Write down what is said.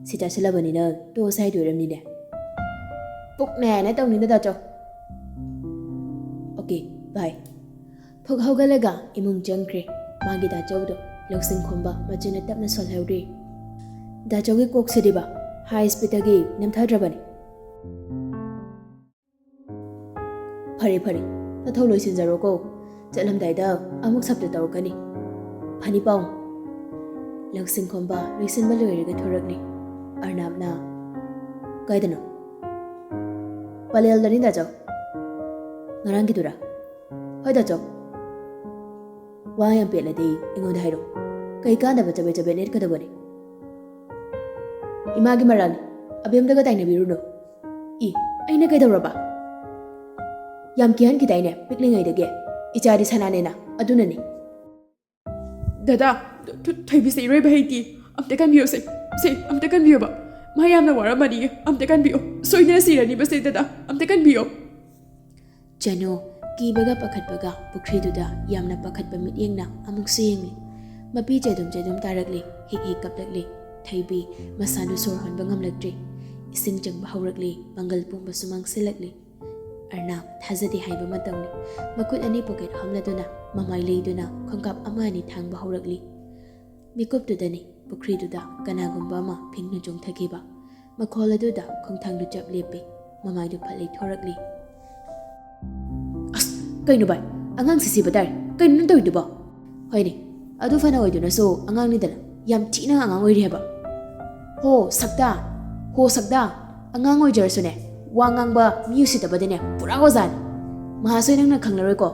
ꯁꯤ ꯆꯥꯁꯤꯜꯂꯕꯅꯤꯅ ꯇꯣ ꯁꯥꯏꯗꯣꯏꯔꯝꯅꯤꯅꯦ ꯄꯨꯛꯅꯦꯅ ꯇꯧꯅꯤꯅ ꯗꯥꯆꯧ okay bye ꯐꯨꯛ ꯍꯧꯒꯠꯂꯒ ꯏꯃꯨꯡ ꯆꯪꯈ꯭ꯔꯦ ꯃꯥꯒꯤ ꯗꯥꯆꯧꯗꯣ ꯂꯧꯁꯤꯡ ꯈꯣꯝꯕ ꯃꯆꯤꯟꯅ ꯇꯞꯅ ꯁꯣꯜꯍꯧꯔꯤ ꯗꯥꯆꯧꯒꯤ ꯀꯣꯛꯁꯤꯗꯤꯕ ꯍꯥꯏ ꯁ꯭ꯄꯤꯗꯇꯒꯤ ꯅꯝꯊꯗ꯭ꯔꯕꯅꯤ ꯐꯔꯦ ꯐꯔꯦ ꯇꯊꯧ ꯂꯣꯏꯁꯤꯟꯖꯔꯣꯀꯣ ꯆꯠꯂꯝꯗꯥꯏꯗ ꯑꯃꯨꯛ ꯁꯞꯇ ꯇꯧꯔꯛꯀꯅꯤ ꯐꯅꯤ ꯄꯥꯎ ꯂꯧꯁꯤꯡ ꯈꯣꯝꯕ ꯂꯣꯏꯁꯤꯟꯕ ꯂꯣꯏꯔꯒ ꯊꯣꯔꯛꯂꯤ ꯑꯔꯅꯥꯞꯅ ꯀꯥꯏꯗꯅꯣ ꯄꯂꯦꯜꯗꯅꯤ ꯗꯥꯆꯧ ꯉꯔꯥꯡꯒꯤꯗꯨꯔꯥ ꯍꯣꯏ ꯗꯥꯆꯧ ꯋꯥ ꯌꯥꯝ ꯄꯦꯠꯂꯗꯤ ꯑꯩꯉꯣꯟꯗ ꯍꯥꯏꯔꯛꯑꯣ ꯀꯩ ꯀꯥꯟꯗꯕ ꯆꯕꯦꯠ ꯆꯕꯦꯠ ꯂꯦꯠꯀꯗꯕꯅꯤ ꯏꯃꯥꯒꯤ ꯃꯔꯥꯜꯅꯤ ꯑꯕꯦꯝꯗꯒ ꯇꯥꯏꯅꯕꯤꯔꯨꯅꯨ ꯏ ꯑꯩꯅ ꯀꯩꯗꯧꯔꯕ ꯌꯥꯝ ꯀꯤꯍꯟꯈꯤꯗꯥꯏꯅꯦ ꯄꯤꯛꯂꯤꯉꯩꯗꯒꯤ ꯏꯆꯥꯗꯤ ꯁꯅꯥꯅꯦꯅ ꯑꯗꯨꯅꯅꯤ ꯗꯗꯥ ꯊꯣꯏꯕꯤꯁꯦ ꯏꯔꯣꯏꯕ ꯍꯩꯇꯦ ꯑꯝꯇ ꯀꯟꯕꯤꯌꯣꯁꯦ ꯁꯦ ꯑꯝꯇ ꯀꯟꯕꯤꯌꯣꯕ ꯃꯥ ꯌꯥꯝꯅ ꯋꯥꯔꯝꯃꯅꯤ ꯑꯝꯇ ꯀꯟꯕꯤꯌꯣ ꯁꯣꯏꯗꯅ ꯁꯤꯔꯅꯤꯕꯁꯦ ꯗꯗꯥ ꯑꯝꯇ ꯀꯟꯕꯤꯌꯣ ꯆꯅꯣ ꯀꯤꯕꯒ ꯄꯥꯈꯠꯄꯒ ꯄꯨꯈ꯭ꯔꯤꯗꯨꯗ ꯌꯥꯝꯅ ꯄꯥꯈꯠꯄ ꯃꯤꯠꯌꯦꯡꯅ ꯑꯃꯨꯛꯁꯨ ꯌꯦꯡꯂꯤ ꯃꯄꯤ ꯆꯦꯗꯨꯝ ꯆꯦꯗꯨꯝ ꯇꯥꯔꯛꯂꯤ ꯍꯤꯛ ꯍꯤꯛ ꯀꯞꯂꯛꯂꯤ ꯊꯩꯕꯤ ꯃꯁꯥꯗꯨ ꯁꯣꯔ ꯍꯣꯟꯕ ꯉꯝꯂꯛꯇ꯭ꯔꯤ ꯏꯁꯤꯡ ꯆꯪꯕ ꯍꯧꯔꯛꯂꯤ ꯄꯥꯡꯒꯜ ꯄꯨꯝꯕꯁꯨ ꯃꯥꯡꯁꯤꯜꯂꯛꯂꯤ ꯑꯔꯅꯥꯞ ꯊꯥꯖꯗꯦ ꯍꯥꯏꯕ ꯃꯇꯝꯅꯤ ꯃꯈꯨꯠ ꯑꯅꯤ ꯄꯣꯀꯦꯠ ꯍꯝꯂꯗꯨꯅ ꯃꯃꯥꯏ ꯂꯩꯗꯨꯅ ꯈꯣꯡꯀꯥꯞ ꯑꯃ ꯑꯅꯤ ꯊꯥꯡꯕ ꯍꯧꯔꯛꯂꯤ ꯃꯤꯀꯨꯞꯇꯨꯗꯅꯤ ꯄꯨꯈ꯭ꯔꯤꯗꯨꯗ ꯀꯅꯥꯒꯨꯝꯕ ꯑꯃ ꯐꯤꯡꯅ ꯆꯣꯡꯊꯈꯤꯕ ꯃꯈꯣꯜ ꯑꯗꯨꯗ ꯈꯣꯡꯊꯥꯡꯗꯨ ꯆꯞ ꯂꯦꯞꯄꯤ ꯃꯃꯥꯏꯗꯨ ꯐꯠ ꯂꯩꯊꯣꯔꯛꯂꯤ ꯑꯁ ꯀꯩꯅꯣ ꯚꯥꯏ ꯑꯉꯥꯡꯁꯤ ꯁꯤꯕ ꯇꯥꯔꯦ ꯀꯩꯅꯣ ꯅꯪ ꯇꯧꯔꯤꯗꯨꯕꯣ ꯍꯣꯏꯅꯦ ꯑꯗꯨ ꯐꯅ ꯑꯣꯏꯗꯨꯅꯁꯨ ꯑꯉꯥꯡꯅꯤꯗꯅ ꯌꯥꯝ ꯊꯤꯅ ꯑꯉꯥꯡ ꯑꯣꯏꯔꯤ ꯍꯥꯏꯕ ꯍꯣ ꯁꯛꯇꯥ ꯑꯉꯥꯡ ꯑꯣꯏꯖꯔꯁꯨꯅꯦ ꯋꯥ ꯉꯥꯡꯕ ꯃꯤ ꯎꯁꯤꯠꯇꯕꯗꯅꯦ ꯄꯨꯔꯥ ꯑꯣꯖꯥꯅꯤ ꯃꯍꯥꯁꯣꯏ ꯅꯪꯅ ꯈꯪꯂꯔꯣꯏꯀꯣ